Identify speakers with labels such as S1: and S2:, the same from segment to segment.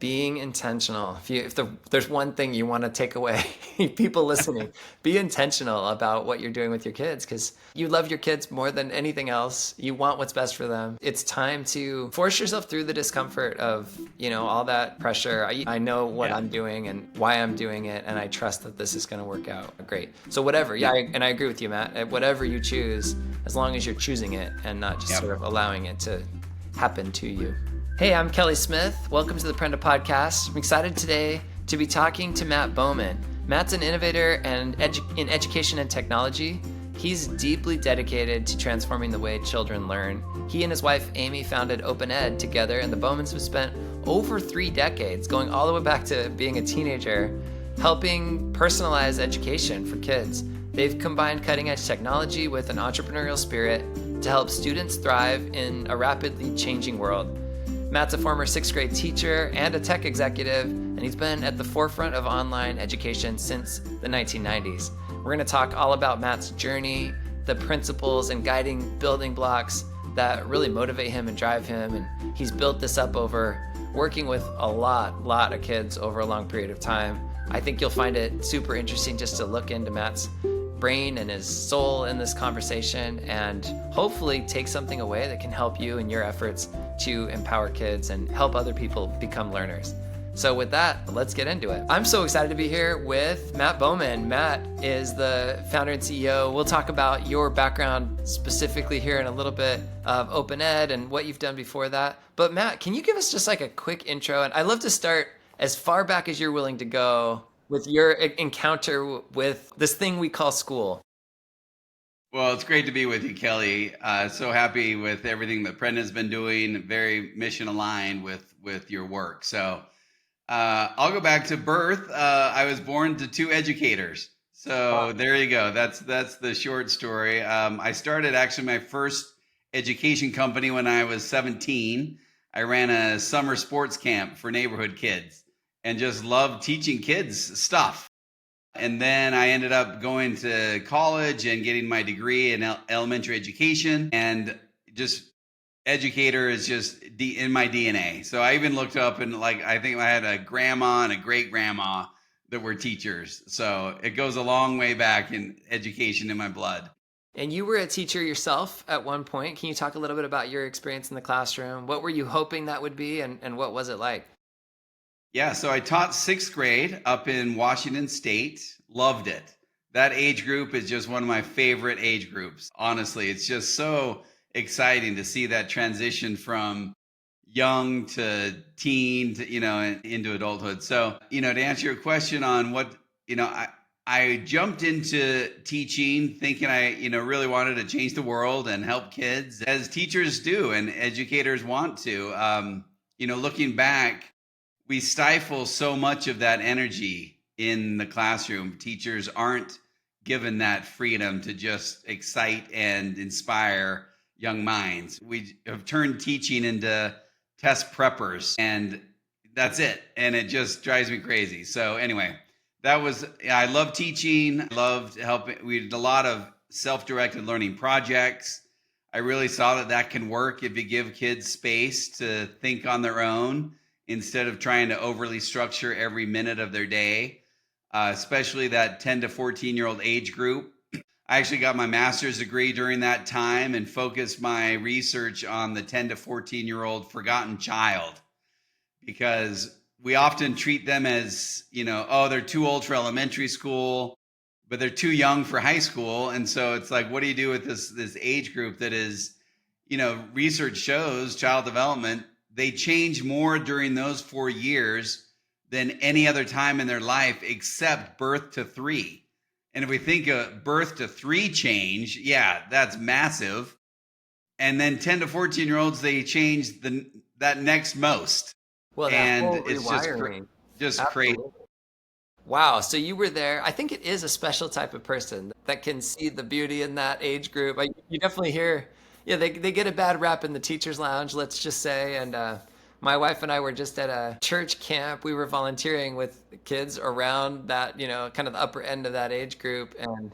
S1: Being intentional. There's one thing you want to take away, people listening, be intentional about what you're doing with your kids because you love your kids more than anything else. You want what's best for them. It's time to force yourself through the discomfort of, all that pressure. I know what
S2: Yeah.
S1: I'm doing and why I'm doing it, and I trust that this is going to work out great. So whatever,
S2: Yep.
S1: and I agree with you, Matt. Whatever you choose, as long as you're choosing it and not just sort
S2: Yep.
S1: of allowing it to happen to you. Hey, I'm Kelly Smith. Welcome to the Prenda Podcast. I'm excited today to be talking to Matt Bowman. Matt's an innovator and in education and technology. He's deeply dedicated to transforming the way children learn. He and his wife Amy founded Open Ed together, and the Bowmans have spent over 3 decades, going all the way back to being a teenager, helping personalize education for kids. They've combined cutting-edge technology with an entrepreneurial spirit to help students thrive in a rapidly changing world. Matt's a former 6th grade teacher and a tech executive, and he's been at the forefront of online education since the 1990s. We're going to talk all about Matt's journey, the principles and guiding building blocks that really motivate him and drive him, and he's built this up over working with a lot of kids over a long period of time. I think you'll find it super interesting just to look into Matt's brain and his soul in this conversation and hopefully take something away that can help you in your efforts to empower kids and help other people become learners. So with that, let's get into it. I'm so excited to be here with Matt Bowman. Matt is the founder and CEO. We'll talk about your background specifically here in a little bit of Open Ed and what you've done before that. But Matt, can you give us just like a quick intro? And I'd love to start as far back as you're willing to go with your encounter with this thing we call school.
S2: Well, it's great to be with you, Kelly. So happy with everything that Brendan's been doing. Very mission aligned with your work. So I'll go back to birth. I was born to 2 educators. So there you go. That's the short story. I started actually my first education company when I was 17. I ran a summer sports camp for neighborhood kids and just loved teaching kids stuff. And then I ended up going to college and getting my degree in elementary education, and just educator is just in my DNA. So I even looked up and I think I had a grandma and a great grandma that were teachers. So it goes a long way back in education in my blood.
S1: And you were a teacher yourself at one point. Can you talk a little bit about your experience in the classroom? What were you hoping that would be, and what was it like?
S2: Yeah, so I taught 6th grade up in Washington State. Loved it. That age group is just one of my favorite age groups. Honestly, it's just so exciting to see that transition from young to teen to, into adulthood. So, to answer your question on what, I jumped into teaching thinking I, really wanted to change the world and help kids as teachers do and educators want to. Looking back, we stifle so much of that energy in the classroom. Teachers aren't given that freedom to just excite and inspire young minds. We have turned teaching into test preppers, and that's it. And it just drives me crazy. So anyway, I love teaching. I loved helping. We did a lot of self-directed learning projects. I really saw that can work if you give kids space to think on their own instead of trying to overly structure every minute of their day, especially that 10 to 14-year-old age group. I actually got my master's degree during that time and focused my research on the 10 to 14-year-old forgotten child, because we often treat them as, they're too old for elementary school, but they're too young for high school. And so it's like, what do you do with this age group that is, research shows child development, they change more during those 4 years than any other time in their life except birth to 3. And if we think of birth to 3 change, yeah, that's massive. And then 10 to 14-year-olds, they change that next most.
S1: Well, that
S2: And
S1: whole
S2: it's
S1: rewiring.
S2: just crazy.
S1: Absolutely. Wow. So you were there. I think it is a special type of person that can see the beauty in that age group. You definitely hear, yeah, they get a bad rap in the teacher's lounge, let's just say. And my wife and I were just at a church camp. We were volunteering with kids around that, kind of the upper end of that age group. And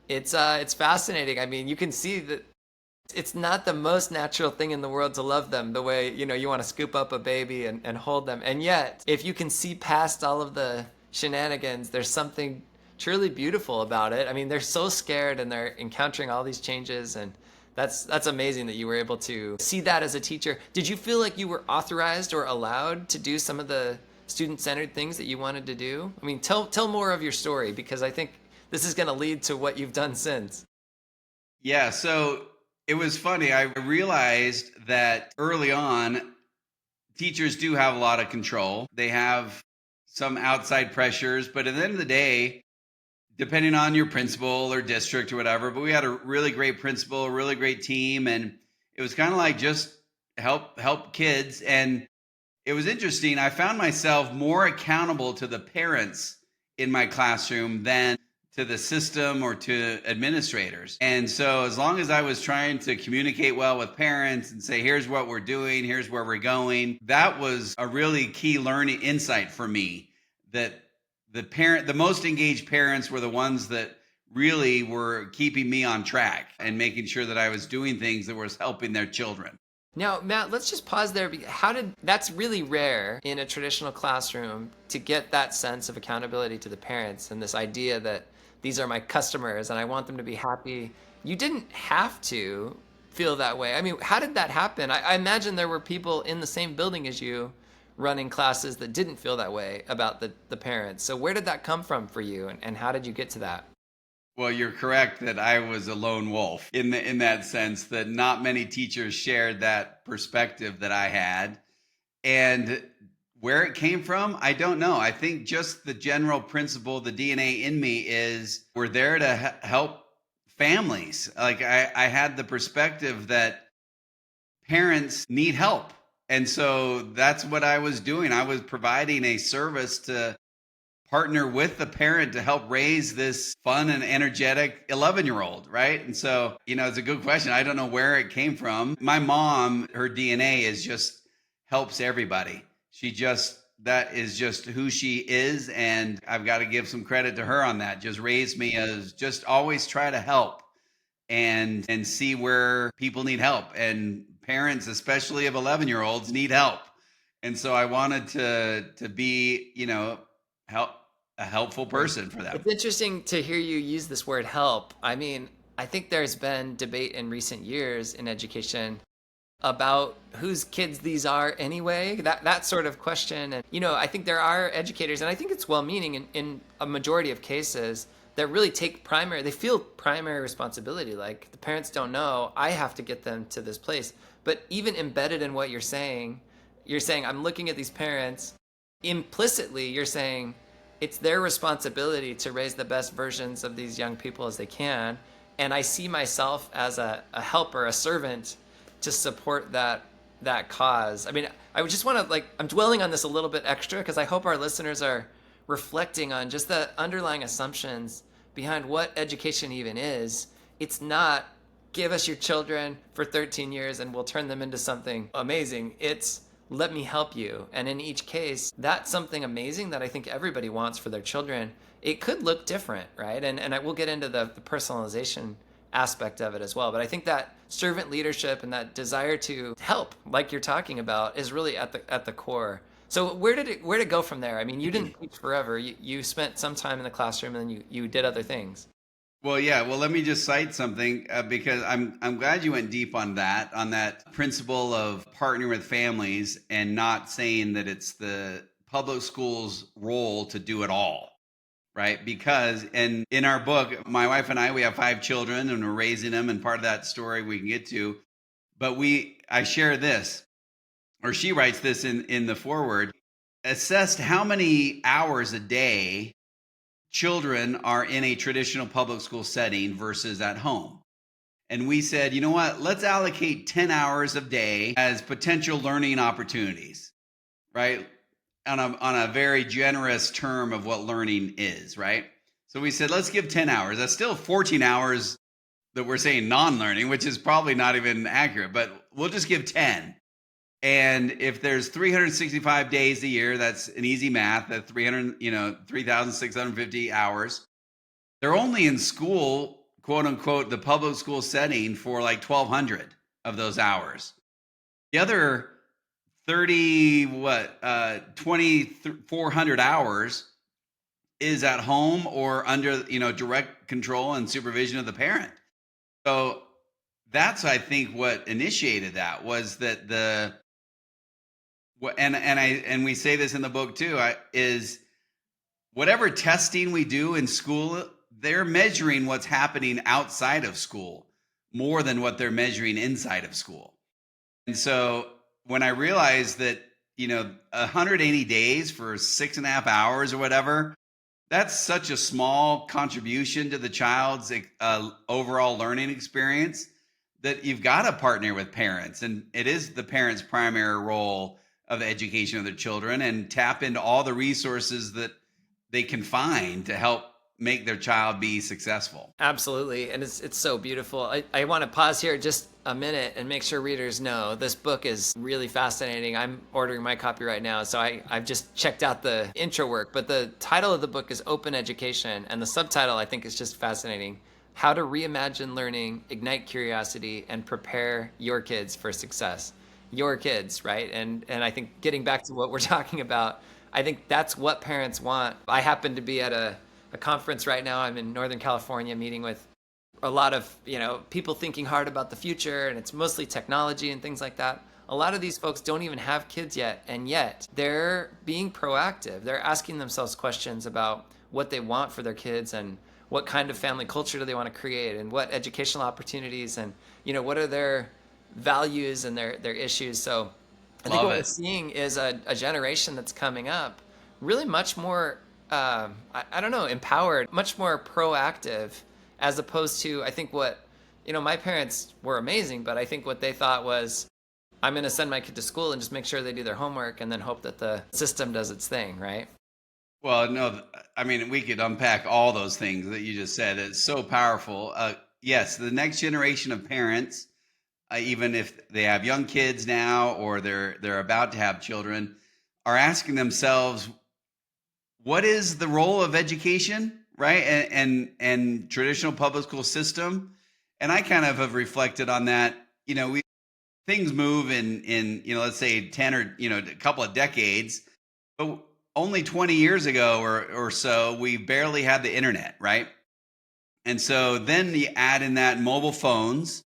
S1: it's fascinating. I mean, you can see that It's not the most natural thing in the world to love them the way, you want to scoop up a baby and hold them. And yet, if you can see past all of the shenanigans, there's something truly beautiful about it. I mean, they're so scared and they're encountering all these changes, and that's amazing that you were able to see that as a teacher. Did you feel like you were authorized or allowed to do some of the student-centered things that you wanted to do? I mean, tell more of your story, because I think this is going to lead to what you've done since.
S2: Yeah, so it was funny. I realized that early on, teachers do have a lot of control. They have some outside pressures, but at the end of the day, depending on your principal or district or whatever, but we had a really great principal, a really great team, and it was kind of like just help kids. And it was interesting. I found myself more accountable to the parents in my classroom than to the system or to administrators. And so as long as I was trying to communicate well with parents and say, here's what we're doing, here's where we're going, that was a really key learning insight for me, that the most engaged parents were the ones that really were keeping me on track and making sure that I was doing things that was helping their children.
S1: Now, Matt, let's just pause there. That's really rare in a traditional classroom, to get that sense of accountability to the parents and this idea that these are my customers and I want them to be happy. You didn't have to feel that way. I mean, how did that happen? I imagine there were people in the same building as you running classes that didn't feel that way about the parents. So where did that come from for you, and how did you get to that?
S2: Well, you're correct that I was a lone wolf in that sense, that not many teachers shared that perspective that I had. And where it came from, I don't know. I think just the general principle, the DNA in me is we're there to help families. Like I had the perspective that parents need help. And so that's what I was doing. I was providing a service to partner with the parent to help raise this fun and energetic 11-year-old, right? And so, it's a good question. I don't know where it came from. My mom, her DNA is just helps everybody. That is just who she is. And I've got to give some credit to her on that. Just raised me as just always try to help and see where people need help. And parents, especially of 11-year-olds, need help. And so I wanted to be, a helpful person for them.
S1: It's interesting to hear you use this word help. I mean, I think there's been debate in recent years in education about whose kids these are anyway, that sort of question. And, I think there are educators, and I think it's well-meaning in a majority of cases, that really they feel primary responsibility. Like, the parents don't know, I have to get them to this place. But even embedded in what you're saying, I'm looking at these parents, implicitly you're saying it's their responsibility to raise the best versions of these young people as they can. And I see myself as a helper, a servant, to support that cause. I mean, I would just want to, I'm dwelling on this a little bit extra because I hope our listeners are reflecting on just the underlying assumptions behind what education even is. It's not give us your children for 13 years and we'll turn them into something amazing. It's let me help you. And in each case, that's something amazing that I think everybody wants for their children. It could look different, right? And I will get into the personalization aspect of it as well. But I think that servant leadership and that desire to help, like you're talking about, is really at the core. So where did it go from there? I mean, you didn't teach forever. You spent some time in the classroom and then you did other things.
S2: Well, yeah. Well, let me just cite something because I'm glad you went deep on that principle of partnering with families and not saying that it's the public schools' role to do it all. Right. Because in our book, my wife and we have 5 children and we're raising them. And part of that story we can get to. But I share this, or she writes this in the foreword, assessed how many hours a day children are in a traditional public school setting versus at home. And we said, you know what, let's allocate 10 hours a day as potential learning opportunities, right? On a very generous term of what learning is, right? So we said, let's give 10 hours. That's still 14 hours that we're saying non-learning, which is probably not even accurate, but we'll just give 10. And if there's 365 days a year, that's an easy math, that's 3,650 hours. They're only in school quote unquote the public school setting for like 1,200 of those hours. The other 2,400 hours is at home or under, direct control and supervision of the parent. So that's, I think, what initiated that was that and we say this in the book too, is whatever testing we do in school, they're measuring what's happening outside of school more than what they're measuring inside of school. And so when I realized that, 180 days for 6.5 hours or whatever, that's such a small contribution to the child's overall learning experience that you've got to partner with parents. And it is the parents' primary role of the education of their children, and tap into all the resources that they can find to help make their child be successful.
S1: Absolutely. And it's so beautiful. I want to pause here just a minute and make sure readers know this book is really fascinating. I'm ordering my copy right now. So I've just checked out the intro work, but the title of the book is Open Education. And the subtitle I think is just fascinating. How to Reimagine Learning, Ignite Curiosity, and Prepare Your Kids for Success. Your kids, right? And I think getting back to what we're talking about, I think that's what parents want. I happen to be at a conference right now. I'm in Northern California meeting with a lot of, people thinking hard about the future, and it's mostly technology and things like that. A lot of these folks don't even have kids yet, and yet they're being proactive. They're asking themselves questions about what they want for their kids and what kind of family culture do they want to create and what educational opportunities and, what are their values and their issues. So I think what we're seeing is a generation that's coming up really much more empowered, much more proactive, as opposed to, I think what, my parents were amazing, but I think what they thought was, I'm going to send my kid to school and just make sure they do their homework and then hope that the system does its thing, right?
S2: Well, no, I mean, we could unpack all those things that you just said. It's so powerful. Yes, the next generation of parents, even if they have young kids now or they're about to have children, are asking themselves, what is the role of education, right? And traditional public school system. And I kind of have reflected on that. Things move in let's say 10 or, a couple of decades, but only 20 years ago or so, we barely had the internet, right? And so then you add in that mobile phones,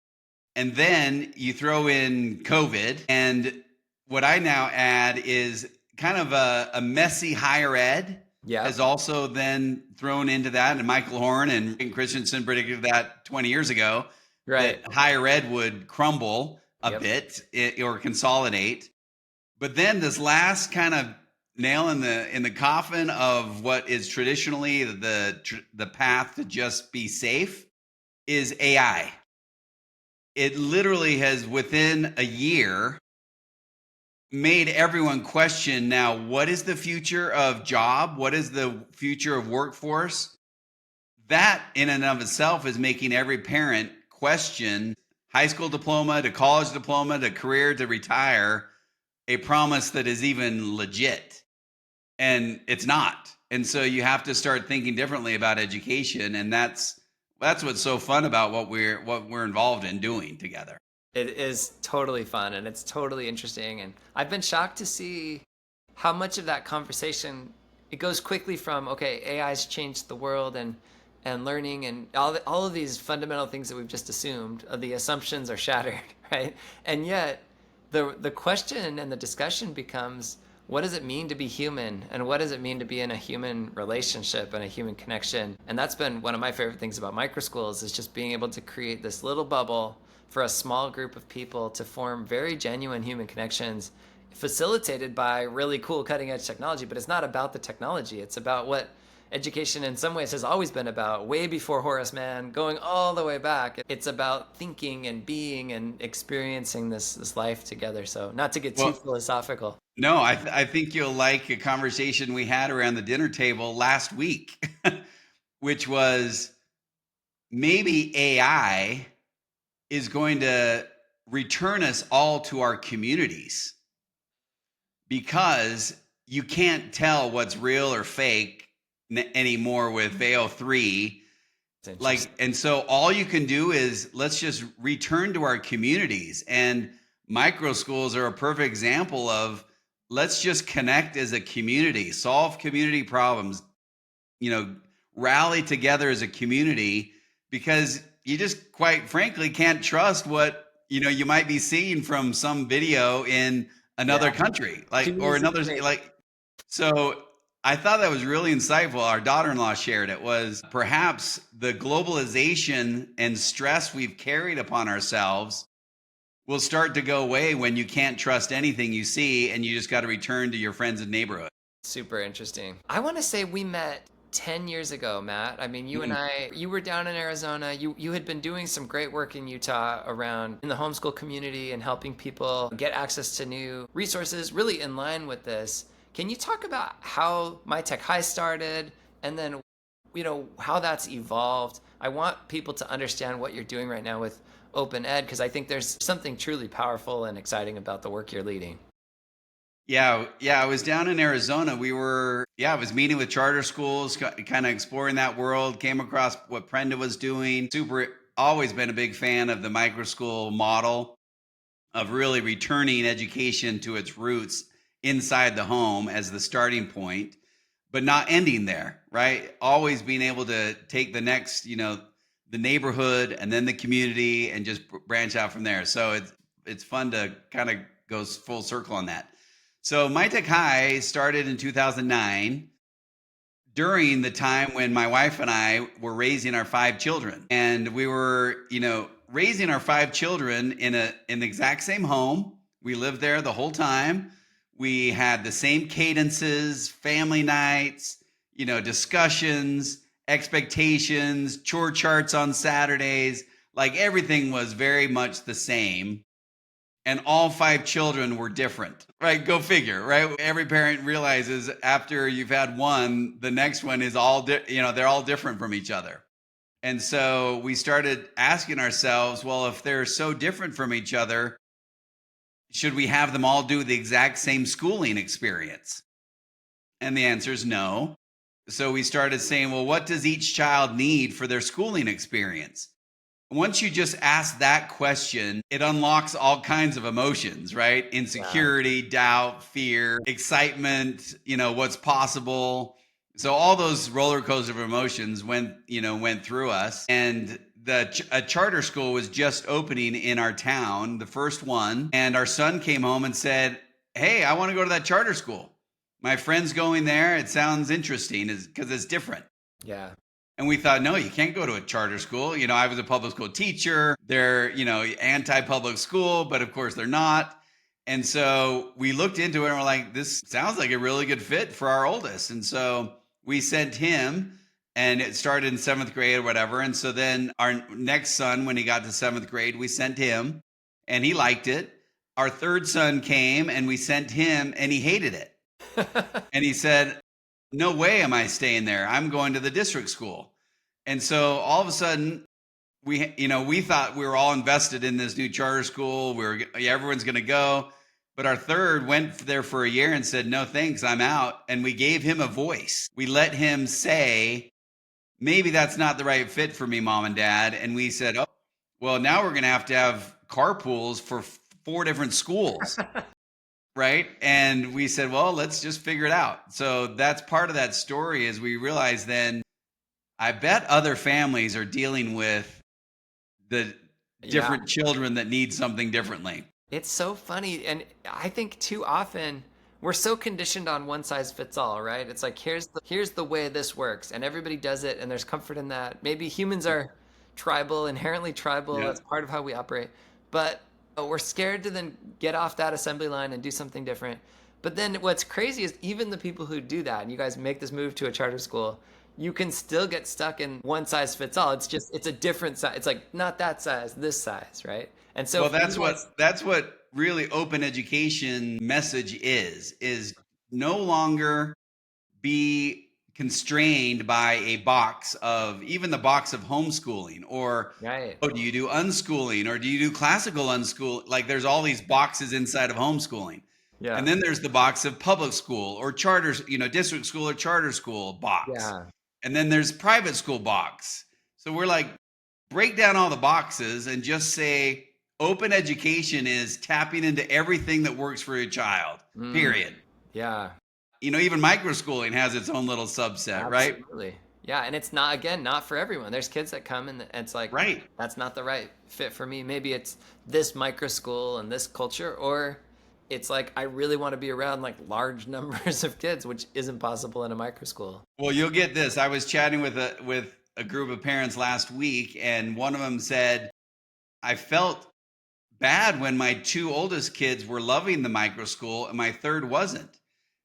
S2: and then you throw in COVID. And what I now add is kind of a messy higher ed.
S1: Yeah.
S2: Has also then thrown into that. And Michael Horn and Christensen predicted that 20 years ago,
S1: right,
S2: that higher ed would crumble a bit or consolidate. But then this last kind of nail in the coffin of what is traditionally the path to just be safe is AI. It literally has, within a year, made everyone question, now, what is the future of job? What is the future of workforce? That in and of itself is making every parent question high school diploma to college diploma to career to retire, a promise that is even legit. And it's not. And so you have to start thinking differently about education. And that's what's so fun about what we're involved in doing together.
S1: It is totally fun and it's totally interesting. And I've been shocked to see how much of that conversation, it goes quickly from, okay, AI's changed the world and learning and all of these fundamental things that we've just assumed, the assumptions are shattered, right? And yet the question and the discussion becomes, what does it mean to be human? And what does it mean to be in a human relationship and a human connection? And that's been one of my favorite things about microschools, is just being able to create this little bubble for a small group of people to form very genuine human connections, facilitated by really cool cutting edge technology. But it's not about the technology. It's about what education in some ways has always been about, way before Horace Mann, going all the way back. It's about thinking and being and experiencing this life together. So not to get too philosophical.
S2: No, I think you'll like a conversation we had around the dinner table last week, which was maybe AI is going to return us all to our communities, because you can't tell what's real or fake anymore with VEO3.
S1: It's interesting.
S2: And so all you can do is let's just return to our communities. And micro schools are a perfect example of let's just connect as a community, solve community problems, you know, rally together as a community, because you just quite frankly can't trust what, you might be seeing from some video in another
S1: Yeah.
S2: country,
S1: Too
S2: or
S1: easy
S2: another,
S1: to make.
S2: so I thought that was really insightful. Our daughter-in-law shared it was perhaps the globalization and stress we've carried upon ourselves will start to go away when you can't trust anything you see and you just got to return to your friends and neighborhood.
S1: Super interesting. I want to say we met 10 years ago, Matt. I mean, you and I, you were down in Arizona. You had been doing some great work in Utah around in the homeschool community and helping people get access to new resources, really in line with this. Can you talk about how My Tech High started and then, how that's evolved? I want people to understand what you're doing right now with Open Ed because I think there's something truly powerful and exciting about the work you're leading.
S2: Yeah, I was down in Arizona. I was meeting with charter schools, kind of exploring that world, came across what Prenda was doing. Always been a big fan of the micro school model of really returning education to its roots inside the home as the starting point, but not ending there, right? Always being able to take the next, the neighborhood and then the community and just branch out from there. So it's fun to kind of go full circle on that. So My Tech High started in 2009 during the time when my wife and I were raising our 5 children. And we were, raising our 5 children in the exact same home. We lived there the whole time. We had the same cadences, family nights, discussions, expectations, chore charts on Saturdays. Like everything was very much the same. And all 5 children were different, right? Go figure, right? Every parent realizes after you've had one, the next one is they're all different from each other. And so we started asking ourselves, well, if they're so different from each other, should we have them all do the exact same schooling experience? And the answer is no. So we started saying, well, what does each child need for their schooling experience? Once you just ask that question, it unlocks all kinds of emotions, right? Insecurity, doubt, fear, excitement, what's possible. So all those roller coaster of emotions went through us. And a charter school was just opening in our town, the first one. And our son came home and said, hey, I want to go to that charter school. My friend's going there. It sounds interesting because it's different.
S1: Yeah.
S2: And we thought, no, you can't go to a charter school. I was a public school teacher. They're, anti-public school, but of course they're not. And so we looked into it and we're like, this sounds like a really good fit for our oldest. And so we sent him, and it started in 7th grade or whatever. And so then our next son, when he got to 7th grade, we sent him and he liked it. Our third son came and we sent him and he hated it. And he said, no way am I staying there. I'm going to the district school. And so all of a sudden we thought we were all invested in this new charter school. Everyone's going to go. But our third went there for a year and said, no, thanks, I'm out. And we gave him a voice. We let him say, maybe that's not the right fit for me, mom and dad. And we said, oh, well, now we're going to have carpools for 4 different schools. Right. And we said, well, let's just figure it out. So that's part of that story is we realized then I bet other families are dealing with the different children that need something differently.
S1: It's so funny. And I think too often we're so conditioned on one size fits all, right? It's like, here's the way this works and everybody does it. And there's comfort in that. Maybe humans are tribal, inherently tribal.
S2: Yeah.
S1: That's part of how we operate. But we're scared to then get off that assembly line and do something different. But then what's crazy is even the people who do that, and you guys make this move to a charter school, you can still get stuck in one size fits all. It's a different size. It's like not that size, this size, right? And so
S2: that's what really open education message is no longer be constrained by a box of even the box of homeschooling or
S1: right.
S2: Oh, do you do unschooling or do you do classical unschool? Like there's all these boxes inside of homeschooling.
S1: Yeah.
S2: And then there's the box of public school or charters, district school or charter school box.
S1: Yeah.
S2: And then there's private school box. So we're like, break down all the boxes and just say open education is tapping into everything that works for your child,
S1: Mm,
S2: period.
S1: yeah,
S2: Even microschooling has its own little subset, right?
S1: absolutely. Yeah, and it's not, again, not for everyone. There's kids that come and it's like,
S2: Right.
S1: that's not the right fit for me. Maybe it's this micro school and this culture, or it's like I really want to be around like large numbers of kids, which isn't possible in a micro school.
S2: Well, you'll get this. I was chatting with a group of parents last week, and one of them said, I felt bad when my two oldest kids were loving the micro school and my third wasn't.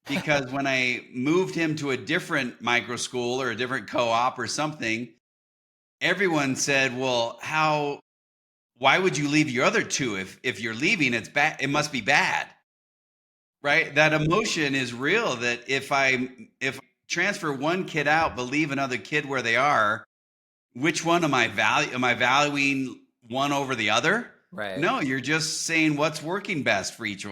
S2: Because when I moved him to a different micro school or a different co-op or something, everyone said, "Well, why would you leave your other two? If you're leaving, it's bad, it must be bad." Right? That emotion is real, that if transfer one kid out but leave another kid where they are, which one am I valuing one over the other?
S1: Right.
S2: No, you're just saying what's working best for each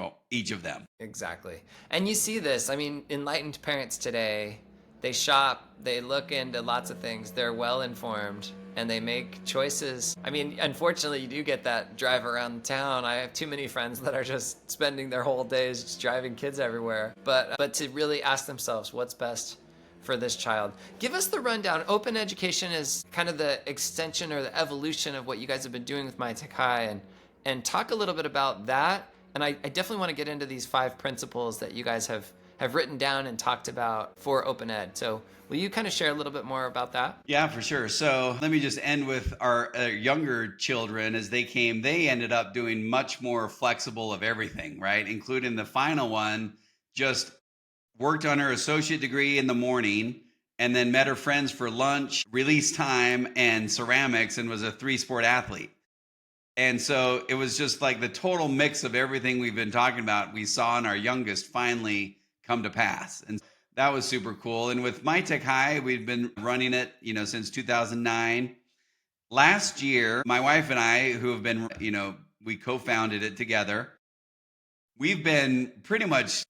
S2: of them.
S1: Exactly. And you see this, I mean, enlightened parents today, they shop, they look into lots of things, they're well informed, and they make choices. I mean, unfortunately, you do get that drive around town. I have too many friends that are just spending their whole days just driving kids everywhere. But to really ask themselves what's best for this child. Give us the rundown. Open education is kind of the extension or the evolution of what you guys have been doing with My Tech High, and talk a little bit about that. And I definitely want to get into these 5 principles that you guys have written down and talked about for Open Ed. So will you kind of share a little bit more about that?
S2: Yeah, for sure. So let me just end with our younger children. As they came, they ended up doing much more flexible of everything, right? Including the final one, just worked on her associate degree in the morning and then met her friends for lunch, release time, and ceramics, and was a 3-sport athlete. And so it was just like the total mix of everything we've been talking about, we saw in our youngest finally come to pass. And that was super cool. And with My Tech High, we've been running it, since 2009. Last year, my wife and I, who have been, we co-founded it together. We've been pretty much,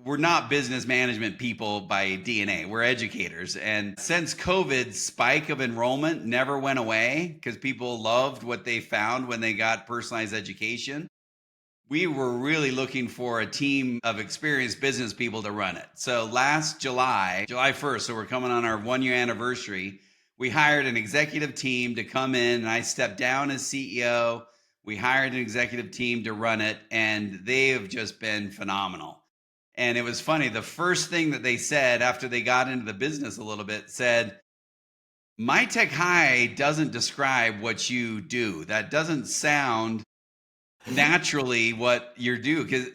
S2: we're not business management people by DNA. We're educators. And since COVID, spike of enrollment never went away because people loved what they found when they got personalized education. We were really looking for a team of experienced business people to run it. So last July 1st, so we're coming on our 1-year anniversary, we hired an executive team to come in, and I stepped down as CEO. We hired an executive team to run it, and they have just been phenomenal. And it was funny. The first thing that they said after they got into the business a little bit said, My Tech High doesn't describe what you do. That doesn't sound naturally what you do. Because,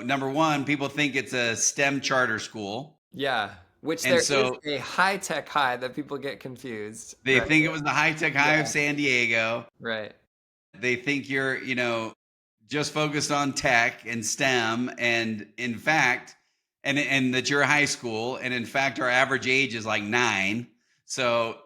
S2: number one, people think it's a STEM charter school.
S1: Yeah, which
S2: And
S1: there is
S2: so
S1: a high tech high that people get confused.
S2: they
S1: Right.
S2: think it was the high tech high of
S1: Yeah.
S2: San Diego.
S1: Right.
S2: They think you're, just focused on tech and STEM. And in fact, and that you're a high school. And in fact, our average age is like 9. So,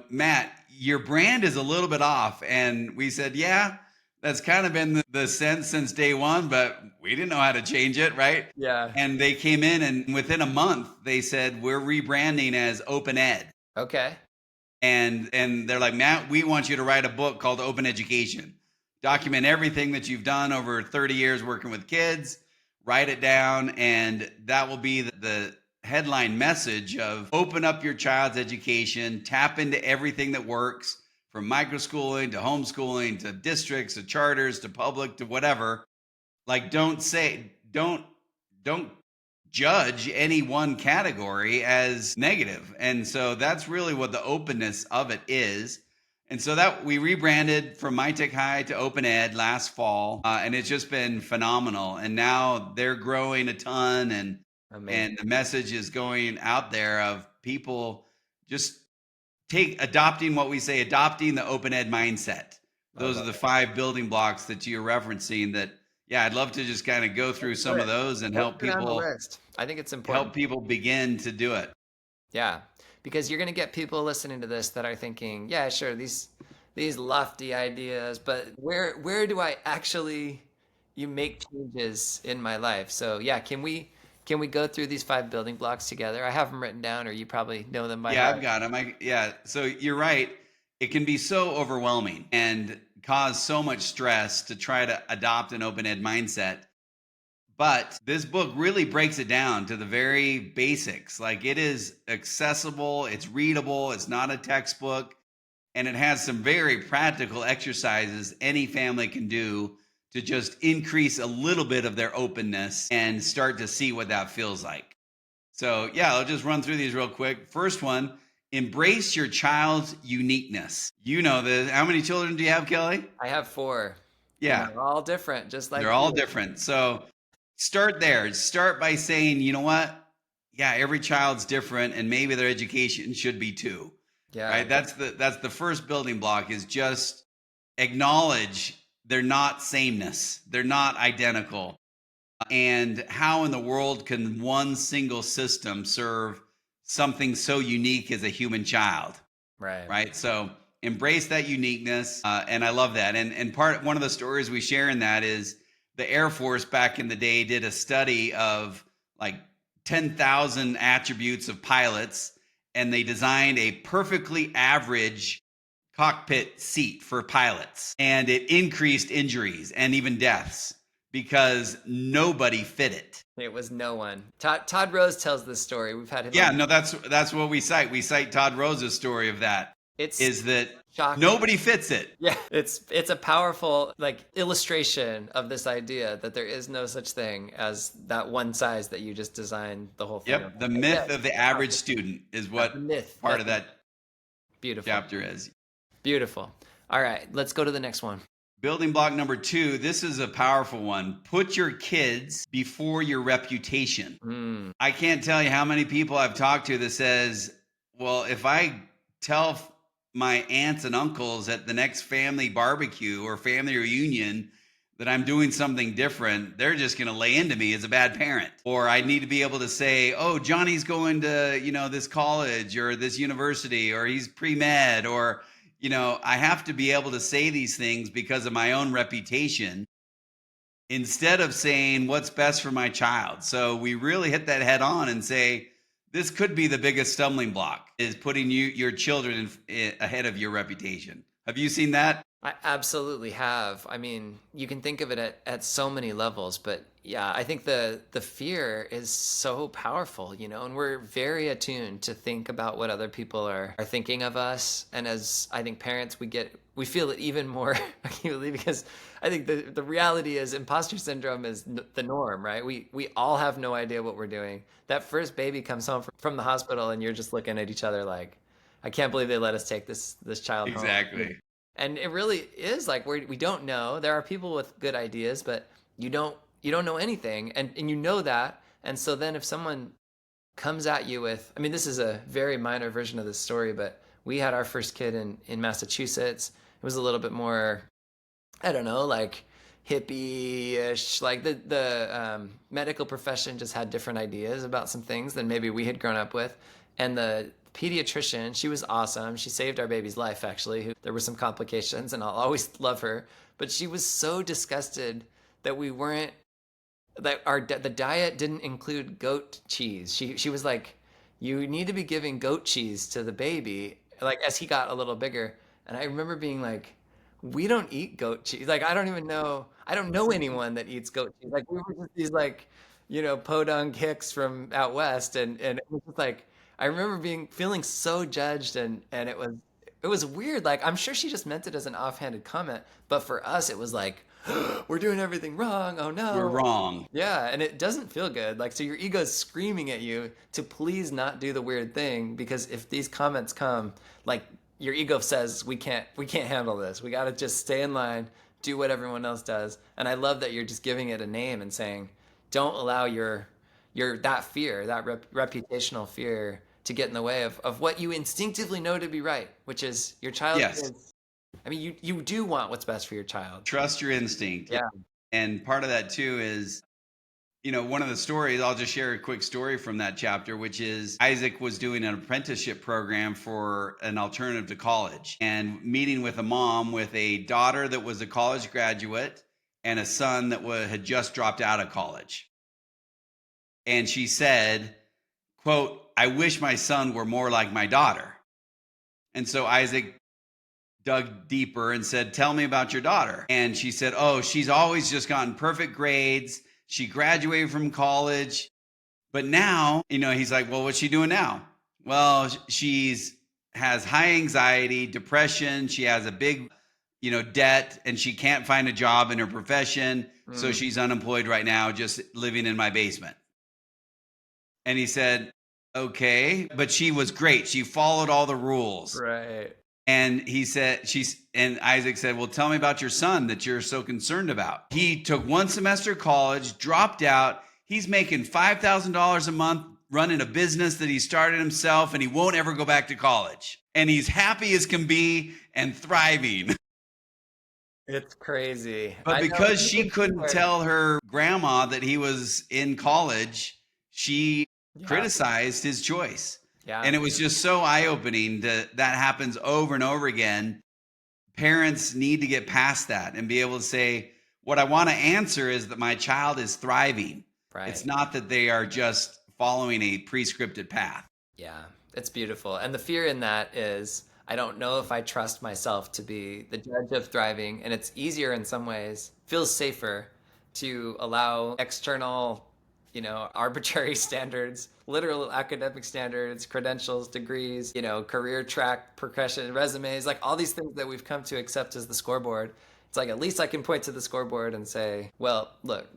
S2: Matt, your brand is a little bit off. And we said, yeah, that's kind of been the sense since day one, but we didn't know how to change it, right?
S1: Yeah.
S2: And they came in, and within a month, they said, we're rebranding as Open Ed.
S1: Okay.
S2: And they're like, Matt, we want you to write a book called Open Education. Document everything that you've done over 30 years working with kids, write it down, and that will be the headline message of open up your child's education, tap into everything that works, from microschooling to homeschooling to districts to charters to public to whatever. Like, don't judge any one category as negative. And so that's really what the openness of it is. And so that we rebranded from My Tech High to Open Ed last fall, and it's just been phenomenal. And now they're growing a ton, and
S1: Amazing.
S2: the message is going out there of people just adopting the Open Ed mindset. Those are the 5 building blocks that you're referencing. That, yeah, I'd love to just kind of go through some of those and
S1: Let's get on the list. I think it's important.
S2: begin to do it.
S1: Yeah, because you're going to get people listening to this that are thinking, yeah, sure, these lofty ideas, but where do I actually make changes in my life? So yeah, can we go through these 5 building blocks together? I have them written down, or you probably know them by
S2: Yeah,
S1: heart.
S2: I've got them. So you're right. it can be so overwhelming and cause so much stress to try to adopt an open ed mindset. But this book really breaks it down to the very basics. Like, it is accessible, it's readable, it's not a textbook, and it has some very practical exercises any family can do to just increase a little bit of their openness and start to see what that feels like. So, yeah, I'll just run through these real quick. First one, embrace your child's uniqueness. You know this. How many children do you have, Kelly?
S1: I have 4, and
S2: Yeah,
S1: they're all different, just like
S2: they're all
S1: you.
S2: different. So, start there. Start by saying, you know what? Yeah, every child's different, and maybe their education should be too.
S1: Yeah,
S2: Right? That's the first building block, is just acknowledge they're not sameness. They're not identical. And how in the world can one single system serve something so unique as a human child?
S1: right.
S2: Right? So embrace that uniqueness, and I love that. And one of the stories we share in that is the Air Force back in the day did a study of like 10,000 attributes of pilots, and they designed a perfectly average cockpit seat for pilots, and it increased injuries and even deaths because nobody fit it.
S1: It was no one. Todd Rose tells this story. We've had him
S2: Yeah,
S1: on.
S2: no, that's what we cite. We cite Todd Rose's story of that.
S1: It's
S2: Is that
S1: shocking.
S2: nobody fits it.
S1: Yeah, it's a powerful like illustration of this idea that there is no such thing as that one size that you just designed the whole thing.
S2: Yep, the myth of the average student is what
S1: the myth.
S2: part of that
S1: Beautiful.
S2: chapter is.
S1: Beautiful. All right, let's go to the next one.
S2: Building block number 2, this is a powerful one. Put your kids before your reputation. I can't tell you how many people I've talked to that says, well, if I tell my aunts and uncles at the next family barbecue or family reunion that I'm doing something different, they're just going to lay into me as a bad parent. Or I need to be able to say, oh, Johnny's going to, this college or this university, or he's pre-med, or, I have to be able to say these things because of my own reputation instead of saying what's best for my child. So we really hit that head on and say, this could be the biggest stumbling block, is putting your children ahead of your reputation. Have you seen that?
S1: I absolutely have. I mean, you can think of it at so many levels, but yeah, I think the fear is so powerful, and we're very attuned to think about what other people are thinking of us. And as I think parents, we feel it even more acutely, because I think the reality is imposter syndrome is the norm, right? We all have no idea what we're doing. That first baby comes home from the hospital and you're just looking at each other like, I can't believe they let us take this child home.
S2: Exactly.
S1: And it really is like we don't know. There are people with good ideas, but you don't know anything, and you know that. And so then if someone comes at you with, I mean, this is a very minor version of this story, but we had our first kid in Massachusetts. It was a little bit more, I don't know, like hippie-ish. Like the medical profession just had different ideas about some things than maybe we had grown up with, and the pediatrician, she was awesome. She saved our baby's life, actually. There were some complications, and I'll always love her. But she was so disgusted that the diet didn't include goat cheese. She was like, you need to be giving goat cheese to the baby, like as he got a little bigger. And I remember being like, we don't eat goat cheese. Like, I don't know anyone that eats goat cheese. Like, we were just these like, podunk hicks from out west, and it was just like, I remember feeling so judged, and it was weird. Like, I'm sure she just meant it as an offhanded comment, but for us it was like, we're doing everything wrong. Oh no.
S2: We're wrong.
S1: Yeah, and it doesn't feel good. Like, so your ego's screaming at you to please not do the weird thing, because if these comments come, like, your ego says we can't handle this. We got to just stay in line, do what everyone else does. And I love that you're just giving it a name and saying, don't allow your that fear, that reputational fear, to get in the way of what you instinctively know to be right, which is your child.
S2: Yes.
S1: I mean, you do want what's best for your child.
S2: Trust your instinct.
S1: Yeah.
S2: And part of that too is, one of the stories, I'll just share a quick story from that chapter, which is Isaac was doing an apprenticeship program for an alternative to college, and meeting with a mom with a daughter that was a college graduate and a son that had just dropped out of college. And she said, quote, I wish my son were more like my daughter. And so Isaac dug deeper and said, "Tell me about your daughter." And she said, "Oh, she's always just gotten perfect grades. She graduated from college, but now, he's like, "Well, what's she doing now?" "Well, she's has high anxiety, depression. She has a big, debt, and she can't find a job in her profession. So
S1: Mm,
S2: she's unemployed right now, just living in my basement." And he said, "Okay, but she was great. She followed all the rules."
S1: right.
S2: And and Isaac said, "Well, tell me about your son that you're so concerned about." He took one semester of college, dropped out. He's making $5,000 a month running a business that he started himself, and he won't ever go back to college. And he's happy as can be and thriving.
S1: It's crazy.
S2: But
S1: I know.
S2: because
S1: You
S2: she
S1: can see
S2: couldn't
S1: where.
S2: tell her grandma that he was in college, she
S1: Yeah.
S2: criticized his choice.
S1: Yeah.
S2: And it was just so eye-opening that happens over and over again. Parents need to get past that and be able to say, what I want to answer is that my child is thriving. It's
S1: Right.
S2: not that they are just following a prescripted path.
S1: Yeah, it's beautiful. And the fear in that is I don't know if I trust myself to be the judge of thriving. And it's easier in some ways, feels safer to allow external, arbitrary standards, literal academic standards, credentials, degrees, career track, progression, resumes, like all these things that we've come to accept as the scoreboard. It's like at least I can point to the scoreboard and say, well, look,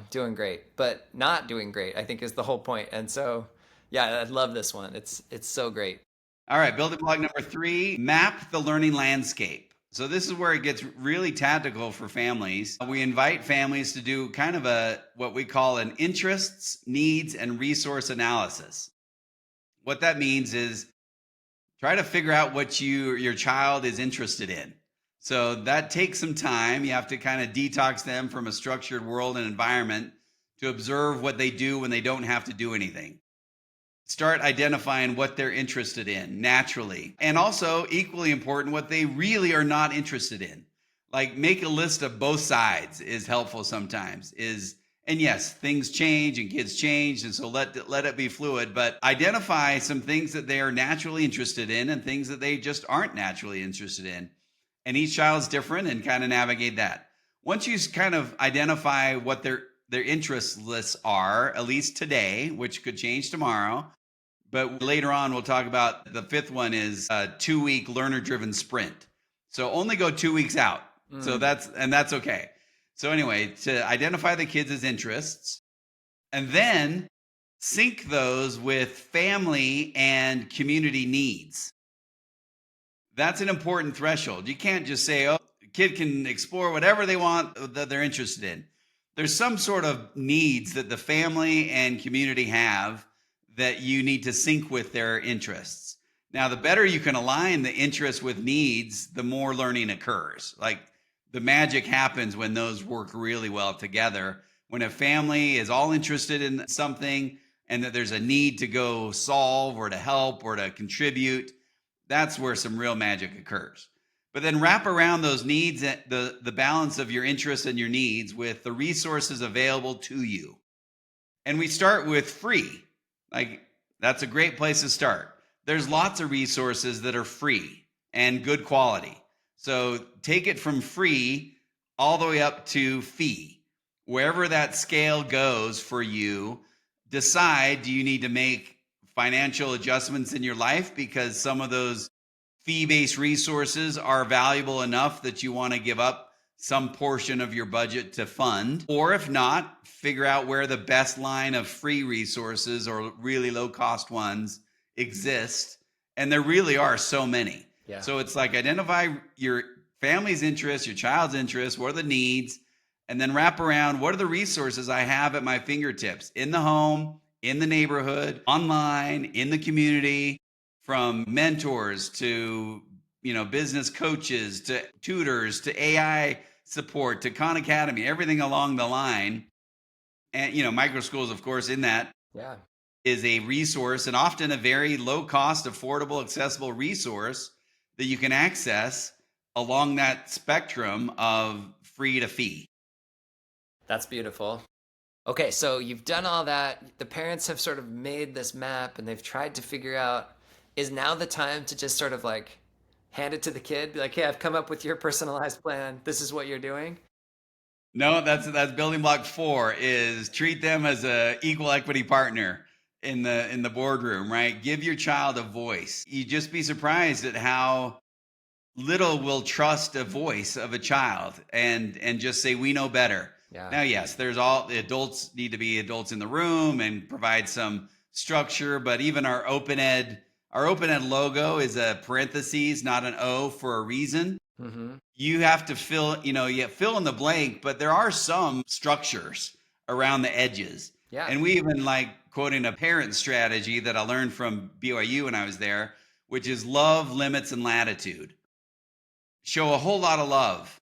S1: doing great, but not doing great, I think is the whole point. And so yeah, I love this one. It's so great.
S2: All right, building block number 3, map the learning landscape. So this is where it gets really tactical for families. We invite families to do kind of what we call an interests, needs, and resource analysis. What that means is try to figure out what your child is interested in. So that takes some time. You have to kind of detox them from a structured world and environment to observe what they do when they don't have to do anything. Start identifying what they're interested in naturally. And also, equally important, what they really are not interested in. Like make a list of both sides is helpful sometimes. And yes, things change and kids change, and so let it be fluid, but identify some things that they are naturally interested in and things that they just aren't naturally interested in. And each child's different, and kind of navigate that. Once you kind of identify what their interest lists are, at least today, which could change tomorrow, but later on, we'll talk about the 5th one is a 2-week learner driven sprint. So only go 2 weeks out. So
S1: Mm,
S2: that's okay. So anyway, to identify the kids' interests and then sync those with family and community needs. That's an important threshold. You can't just say, "Oh, the kid can explore whatever they want that they're interested in." There's some sort of needs that the family and community have that you need to sync with their interests. Now, the better you can align the interests with needs, the more learning occurs. Like the magic happens when those work really well together. When a family is all interested in something and that there's a need to go solve or to help or to contribute, that's where some real magic occurs. But then wrap around those needs, the balance of your interests and your needs with the resources available to you. And we start with free. Like that's a great place to start. There's lots of resources that are free and good quality. So take it from free all the way up to fee. Wherever that scale goes for you, decide, do you need to make financial adjustments in your life because some of those fee-based resources are valuable enough that you want to give up some portion of your budget to fund? Or if not, figure out where the best line of free resources or really low cost ones exist. And there really are so many.
S1: yeah.
S2: So it's like identify your family's interests, your child's interests, what are the needs, and then wrap around what are the resources I have at my fingertips in the home, in the neighborhood, online, in the community, from mentors to business coaches to tutors to AI support to Khan Academy, everything along the line. And microschools, of course, in that
S1: Yeah.
S2: is a resource and often a very low cost, affordable, accessible resource that you can access along that spectrum of free to fee.
S1: That's beautiful. Okay, so you've done all that. The parents have sort of made this map and they've tried to figure out, is now the time to just sort of like hand it to the kid, be like, hey, I've come up with your personalized plan. This is what you're doing.
S2: No, that's building block 4 is treat them as a equal equity partner in the boardroom, right? Give your child a voice. You just be surprised at how little will trust a voice of a child and just say we know better.
S1: Yeah.
S2: Now, yes, there's all the adults need to be adults in the room and provide some structure, but even our open ed logo is a parentheses, not an O, for a reason.
S1: Mm-hmm.
S2: You have to fill in the blank, but there are some structures around the edges.
S1: Yeah.
S2: And we even like quoting a parent strategy that I learned from BYU when I was there, which is love, limits, and latitude. Show a whole lot of love,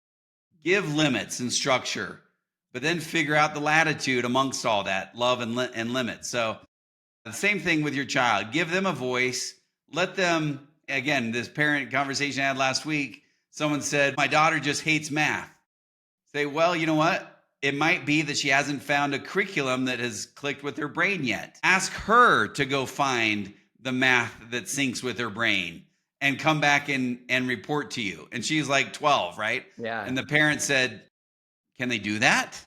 S2: give limits and structure, but then figure out the latitude amongst all that love and limits. So the same thing with your child. Give them a voice. Let them, again, this parent conversation I had last week, someone said, my daughter just hates math. Say, well, you know what? It might be that she hasn't found a curriculum that has clicked with her brain yet. Ask her to go find the math that syncs with her brain and come back and report to you. And she's like 12, right?
S1: Yeah.
S2: And the parent said, can they do that?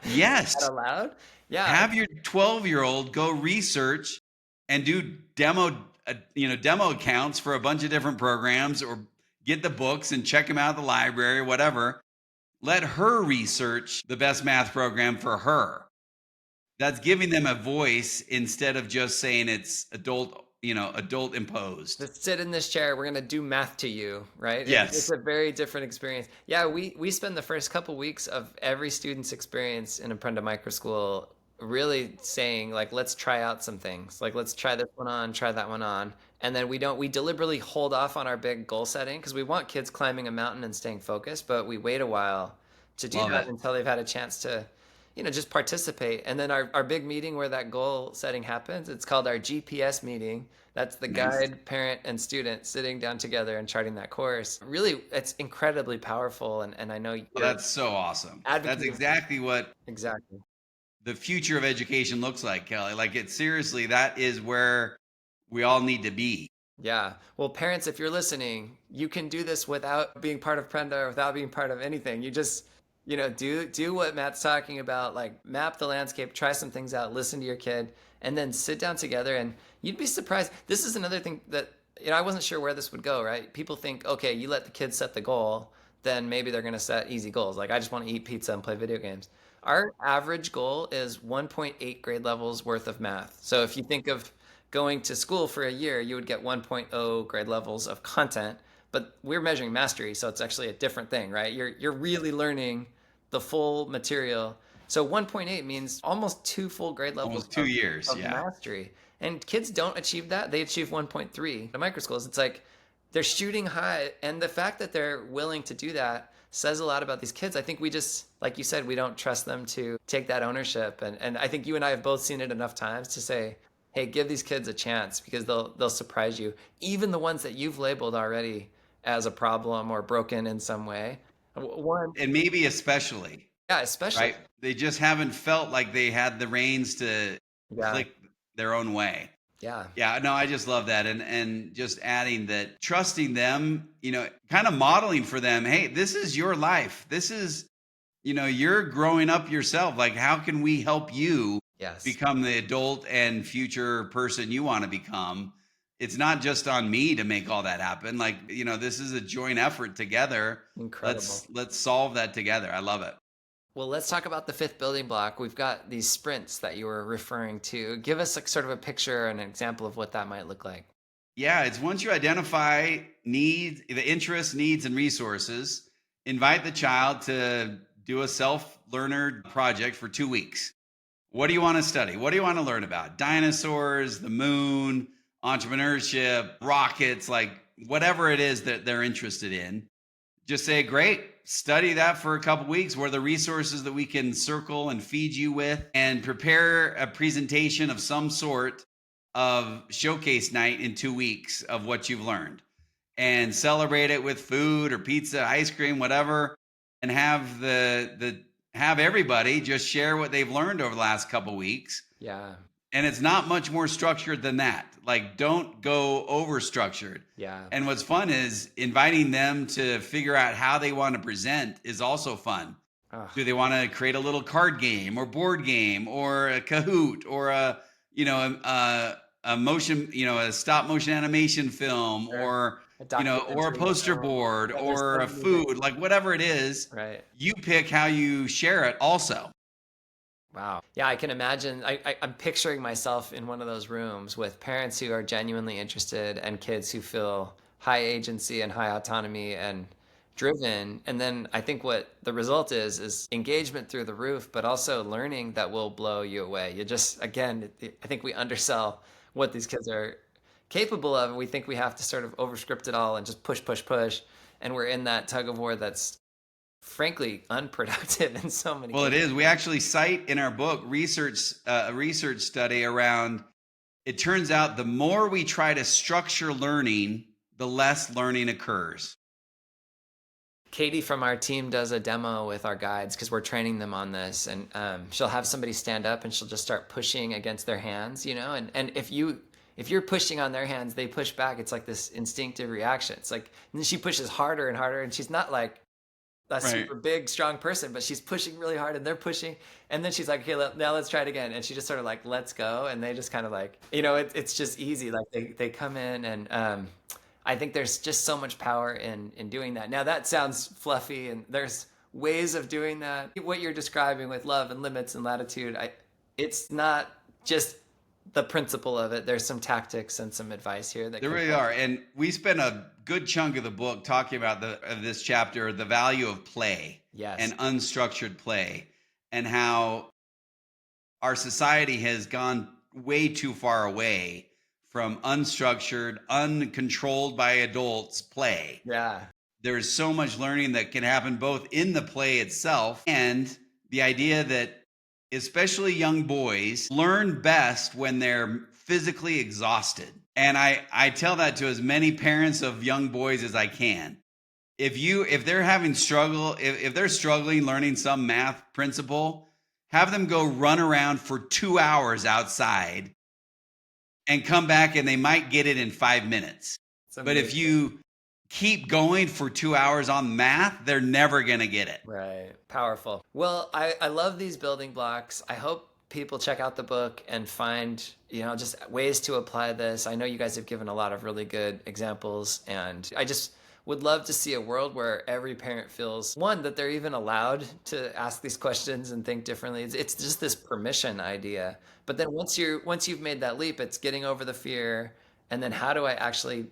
S2: Yes.
S1: Is that allowed? Yeah.
S2: Have your 12-year-old go research and do demo accounts for a bunch of different programs, or get the books and check them out at the library or whatever. Let her research the best math program for her. That's giving them a voice instead of just saying it's adult imposed.
S1: Let's sit in this chair. We're going to do math to you, right?
S2: Yes.
S1: It's a very different experience. Yeah, we spend the first couple weeks of every student's experience in Apprenda Microschool really saying, like, let's try out some things. Like, let's try this one on, try that one on. And then we deliberately hold off on our big goal setting because we want kids climbing a mountain and staying focused, but we wait a while to do that until they've had a chance to just participate. And then our big meeting where that goal setting happens, it's called our GPS meeting. That's the guide, parent, and student sitting down together and charting that course. Really, it's incredibly powerful. And I know
S2: that's so awesome. That's exactly what the future of education looks like, Kelly. Like, it's seriously, that is where we all need to be.
S1: Yeah. Well, parents, if you're listening, you can do this without being part of Prenda or without being part of anything. You just do what Matt's talking about, like map the landscape, try some things out, listen to your kid, and then sit down together. And you'd be surprised. This is another thing that, I wasn't sure where this would go, right? People think, okay, you let the kids set the goal, then maybe they're going to set easy goals. Like, I just want to eat pizza and play video games. Our average goal is 1.8 grade levels worth of math. So if you think of going to school for a year, you would get 1.0 grade levels of content, but we're measuring mastery. So it's actually a different thing, right? You're really learning the full material. So 1.8 means almost 2 full grade levels.
S2: Almost 2 years,
S1: of mastery. And kids don't achieve that. They achieve 1.3. The microschools, it's like they're shooting high. And the fact that they're willing to do that says a lot about these kids. I think we just, like you said, we don't trust them to take that ownership. And I think you and I have both seen it enough times to say, hey, give these kids a chance, because they'll surprise you. Even the ones that you've labeled already as a problem or broken in some way.
S2: And maybe especially.
S1: Yeah, especially.
S2: Right? They just haven't felt like they had the reins to click their own way.
S1: Yeah.
S2: Yeah, no, I just love that. And just adding that, trusting them, kind of modeling for them, hey, this is your life. This is, you're growing up yourself. Like, how can we help you become the adult and future person you want to become? It's not just on me to make all that happen. Like, this is a joint effort together.
S1: Incredible.
S2: Let's solve that together. I love it.
S1: Well, let's talk about the 5th building block. We've got these sprints that you were referring to. Give us sort of a picture, an example of what that might look like.
S2: Yeah, it's once you identify needs, the interests, needs, and resources, invite the child to do a self-learner project for 2 weeks. What do you want to study? What do you want to learn about? Dinosaurs, the moon, entrepreneurship, rockets, like whatever it is that they're interested in. Just say, great, study that for a couple weeks. What are the resources that we can circle and feed you with, and prepare a presentation of some sort of showcase night in 2 weeks of what you've learned, and celebrate it with food or pizza, ice cream, whatever, and have everybody just share what they've learned over the last couple weeks.
S1: Yeah.
S2: And it's not much more structured than that. Like, don't go over structured.
S1: Yeah.
S2: And what's fun is inviting them to figure out how they want to present is also fun.
S1: Ugh,
S2: Do they want to create a little card game or board game or a Kahoot or a motion, a stop motion animation film
S1: sure.
S2: or,
S1: A
S2: or a
S1: documentary
S2: poster
S1: film.
S2: board
S1: Yeah, there's
S2: or
S1: so
S2: a
S1: many things.
S2: food, like whatever it is,
S1: Right.
S2: you pick how you share it also.
S1: Wow. Yeah, I can imagine. I'm picturing myself in one of those rooms with parents who are genuinely interested and kids who feel high agency and high autonomy and driven. And then I think what the result is engagement through the roof, but also learning that will blow you away. You just, again, I think we undersell what these kids are capable of. And we think we have to sort of overscript it all and just push, push, push. And we're in that tug of war that's frankly unproductive in so many
S2: Well, it
S1: cases.
S2: is. We actually cite in our book a research study around. It turns out the more we try to structure learning, the less learning occurs.
S1: Katie from our team does a demo with our guides because we're training them on this, and she'll have somebody stand up and she'll just start pushing against their hands, and if you're pushing on their hands, they push back. It's like this instinctive reaction. It's like, and then she pushes harder and harder, and she's not like a
S2: Right.
S1: super big, strong person, but she's pushing really hard and they're pushing. And then she's like, okay, now let's try it again. And she just sort of like, let's go. And they just kind of like, it's just easy. Like they come in and I think there's just so much power in doing that. Now that sounds fluffy and there's ways of doing that. What you're describing with love and limits and latitude, it's not just the principle of it. There's some tactics and some advice here that
S2: There
S1: can
S2: really
S1: help.
S2: are. And we spent a good chunk of the book talking about this chapter, the value of play
S1: Yes.
S2: and unstructured play, and how our society has gone way too far away from unstructured, uncontrolled by adults play.
S1: Yeah.
S2: There's so much learning that can happen both in the play itself and the idea that especially young boys learn best when they're physically exhausted. And I tell that to as many parents of young boys as I can. If they're having struggle, if they're struggling learning some math principle, have them go run around for 2 hours outside and come back and they might get it in 5 minutes.
S1: It's
S2: But if
S1: amazing.
S2: you keep going for 2 hours on math, they're never going to get it.
S1: Right. Powerful. Well, I love these building blocks. I hope people check out the book and find, just ways to apply this. I know you guys have given a lot of really good examples, and I just would love to see a world where every parent feels, one, that they're even allowed to ask these questions and think differently. It's just this permission idea. But then once you've made that leap, it's getting over the fear, and then how do I actually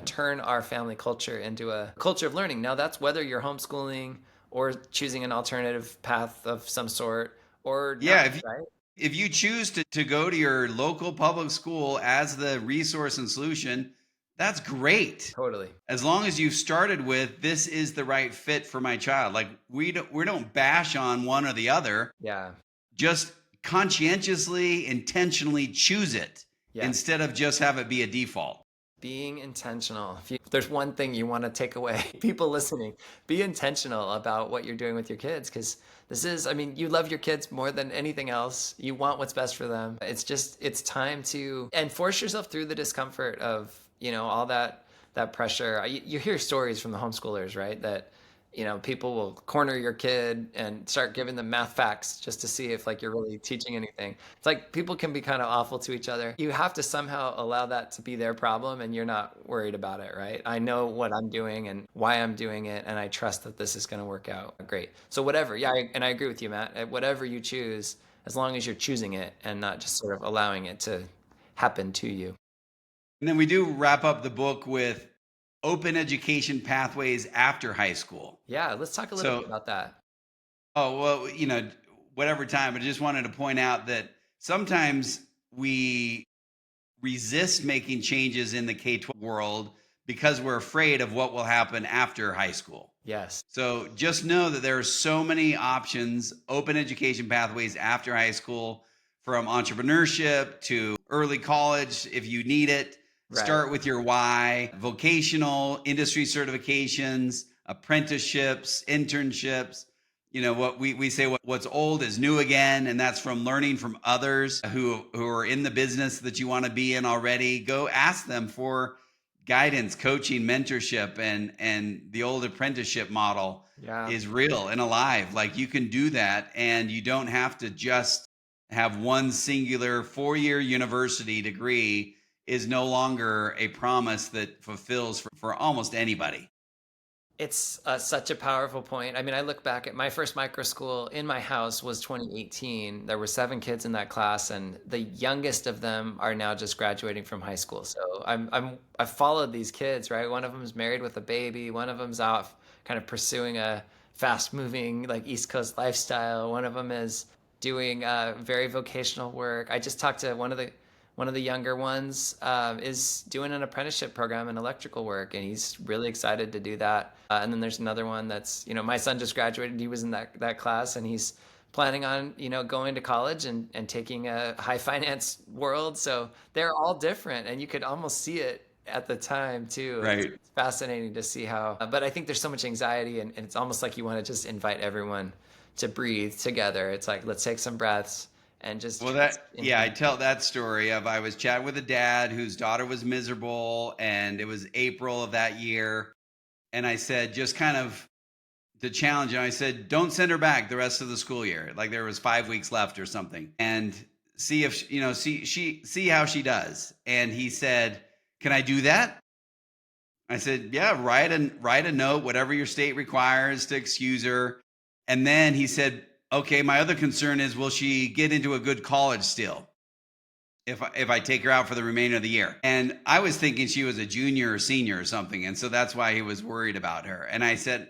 S1: turn our family culture into a culture of learning. Now that's whether you're homeschooling or choosing an alternative path of some sort or
S2: Yeah,
S1: not, right?
S2: if you choose to go to your local public school as the resource and solution, that's great.
S1: Totally.
S2: As long as you've started with this is the right fit for my child. Like we don't bash on one or the other.
S1: Yeah.
S2: Just conscientiously, intentionally choose it
S1: Yes.
S2: instead of just have it be a default.
S1: Being intentional. If there's one thing you want to take away, people listening, be intentional about what you're doing with your kids because you love your kids more than anything else. You want what's best for them. It's time to, and force yourself through the discomfort of, all that pressure. You hear stories from the homeschoolers, right? That, people will corner your kid and start giving them math facts just to see if like you're really teaching anything. It's like people can be kind of awful to each other. You have to somehow allow that to be their problem and you're not worried about it, right? I know what I'm doing and why I'm doing it, and I trust that this is going to work out great. So whatever, yeah, and I agree with you, Matt. Whatever you choose, as long as you're choosing it and not just sort of allowing it to happen to you.
S2: And then we do wrap up the book with open education pathways after high school.
S1: Yeah, let's talk a little bit
S2: So,
S1: about that.
S2: oh, well, whatever time, I just wanted to point out that sometimes we resist making changes in the K-12 world because we're afraid of what will happen after high school.
S1: Yes.
S2: So just know that there are so many options, open education pathways after high school, from entrepreneurship to early college if you need it.
S1: Right.
S2: Start with your why, vocational, industry certifications, apprenticeships, internships. what we say, what's old is new again, and that's from learning from others who are in the business that you want to be in already. Go ask them for guidance, coaching, mentorship, and the old apprenticeship model
S1: Yeah.
S2: is real and alive. Like, you can do that, and you don't have to just have one singular 4-year university degree. Is no longer a promise that fulfills for almost anybody.
S1: It's such a powerful point. I mean, I look back at my first micro school in my house was 2018. There were 7 kids in that class, and the youngest of them are now just graduating from high school. So I've followed these kids, right? One of them is married with a baby. One of them's off kind of pursuing a fast-moving like East Coast lifestyle. One of them is doing very vocational work. I just talked to one of the younger ones is doing an apprenticeship program in electrical work, and he's really excited to do that. And then there's another one that's, my son just graduated. He was in that class, and he's planning on, going to college and taking a high finance world. So they're all different, and you could almost see it at the time too.
S2: Right.
S1: It's fascinating to see how, but I think there's so much anxiety, and it's almost like you want to just invite everyone to breathe together. It's like, let's take some breaths and just
S2: Well, I tell that story of, I was chatting with a dad whose daughter was miserable, and it was April of that year. And I said, just kind of to challenge him, I said, don't send her back the rest of the school year. Like, there was 5 weeks left or something, and see if, see how she does. And he said, can I do that? I said, yeah, write a note, whatever your state requires to excuse her. And then he said, okay, my other concern is, will she get into a good college still if I take her out for the remainder of the year? And I was thinking she was a junior or senior or something. And so that's why he was worried about her. And I said,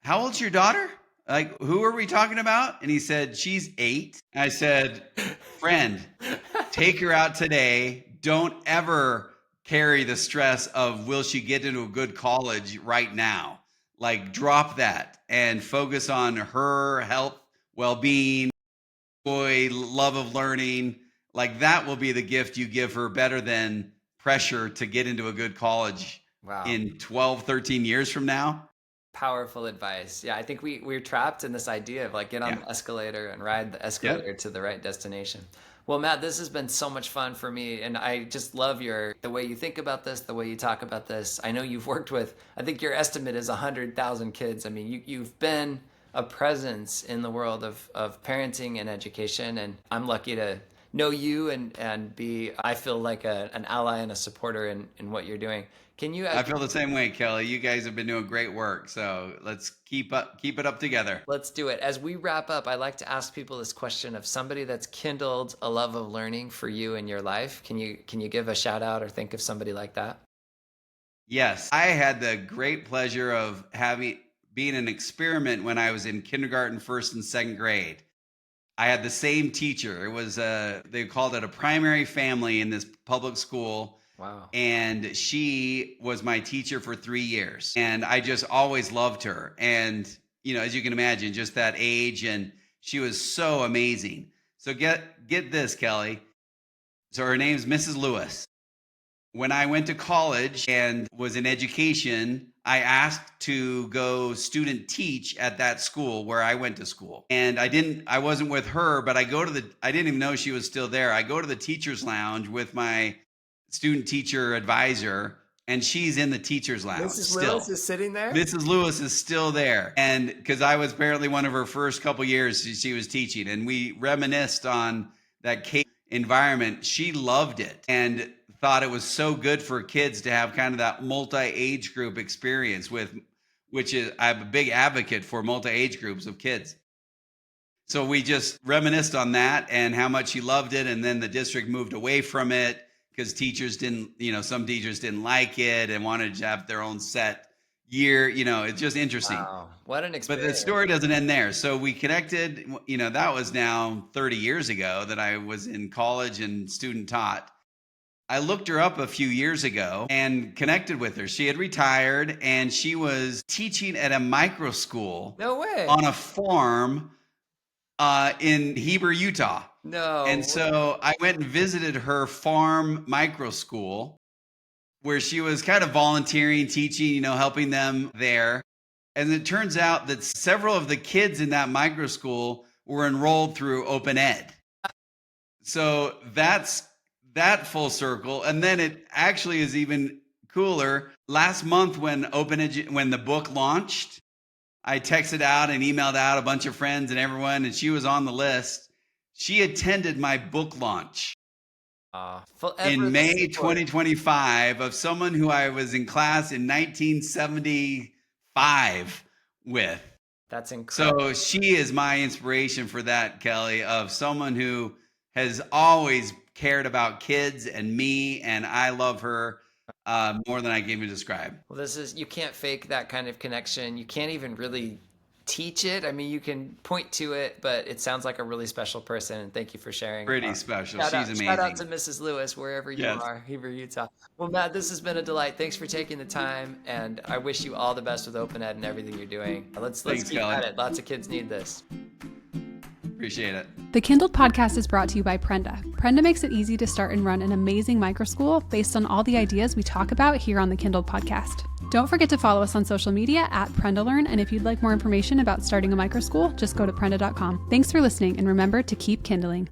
S2: how old's your daughter? Like, who are we talking about? And he said, she's 8. I said, friend, take her out today. Don't ever carry the stress of, will she get into a good college right now? Like, drop that and focus on her health, well-being, joy, love of learning. Like, that will be the gift you give her, better than pressure to get into a good college.
S1: Wow.
S2: In 12, 13 years from now.
S1: Powerful advice. Yeah, I think we're trapped in this idea of like, get on the escalator and ride the escalator to the right destination. Well, Matt, this has been so much fun for me, and I just love the way you think about this, the way you talk about this. I know you've worked with, I think your estimate is 100,000 kids. I mean, you've been a presence in the world of parenting and education, and I'm lucky to know you and be, I feel like an ally and a supporter in what you're doing. Can you?
S2: I feel the same way, Kelly. You guys have been doing great work, so let's keep it up together.
S1: Let's do it. As we wrap up, I like to ask people this question of somebody that's kindled a love of learning for you in your life. Can you give a shout out or think of somebody like that?
S2: Yes, I had the great pleasure of being an experiment when I was in kindergarten, first and second grade. I had the same teacher. It was they called it a primary family in this public school.
S1: Wow.
S2: And she was my teacher for 3 years. And I just always loved her. And, as you can imagine, just that age. And she was so amazing. So get this, Kelly. So her name's Mrs. Lewis. When I went to college and was in education, I asked to go student teach at that school where I went to school. And I wasn't with her, but I didn't even know she was still there. I go to the teacher's lounge with my student teacher advisor, and she's in the teacher's lounge.
S1: Mrs. Lewis is sitting there?
S2: Mrs. Lewis is still there. And because I was apparently one of her first couple years she was teaching, and we reminisced on that K environment. She loved it and thought it was so good for kids to have kind of that multi-age group experience which is, I'm a big advocate for multi-age groups of kids. So we just reminisced on that and how much she loved it. And then the district moved away from it, because teachers didn't, some teachers didn't like it and wanted to have their own set year. It's just interesting.
S1: Wow, what an experience.
S2: But the story doesn't end there. So we connected, that was now 30 years ago that I was in college and student taught. I looked her up a few years ago and connected with her. She had retired, and she was teaching at a micro school.
S1: No way.
S2: On a farm in Heber, Utah.
S1: No.
S2: And so I went and visited her farm micro school, where she was kind of volunteering, teaching, helping them there. And it turns out that several of the kids in that micro school were enrolled through Open Ed. So that's that full circle. And then it actually is even cooler. Last month when when the book launched, I texted out and emailed out a bunch of friends and everyone, and she was on the list. She attended my book launch in May 2025 of someone who I was in class in 1975 with.
S1: That's incredible.
S2: So she is my inspiration for that, Kelly, of someone who has always cared about kids and me, and I love her more than I can even describe.
S1: Well, you can't fake that kind of connection. You can't even really teach it. I mean, you can point to it, but it sounds like a really special person. And thank you for sharing.
S2: Pretty special. She's amazing.
S1: Shout out to Mrs. Lewis, wherever you are, Heber, Utah. Well, Matt, this has been a delight. Thanks for taking the time, and I wish you all the best with Open Ed and everything you're doing. Let's keep at it. Lots of kids need this.
S2: Appreciate it.
S3: The Kindled podcast is brought to you by Prenda. Prenda makes it easy to start and run an amazing microschool based on all the ideas we talk about here on the Kindled podcast. Don't forget to follow us on social media at PrendaLearn, and if you'd like more information about starting a microschool, just go to prenda.com. Thanks for listening, and remember to keep kindling.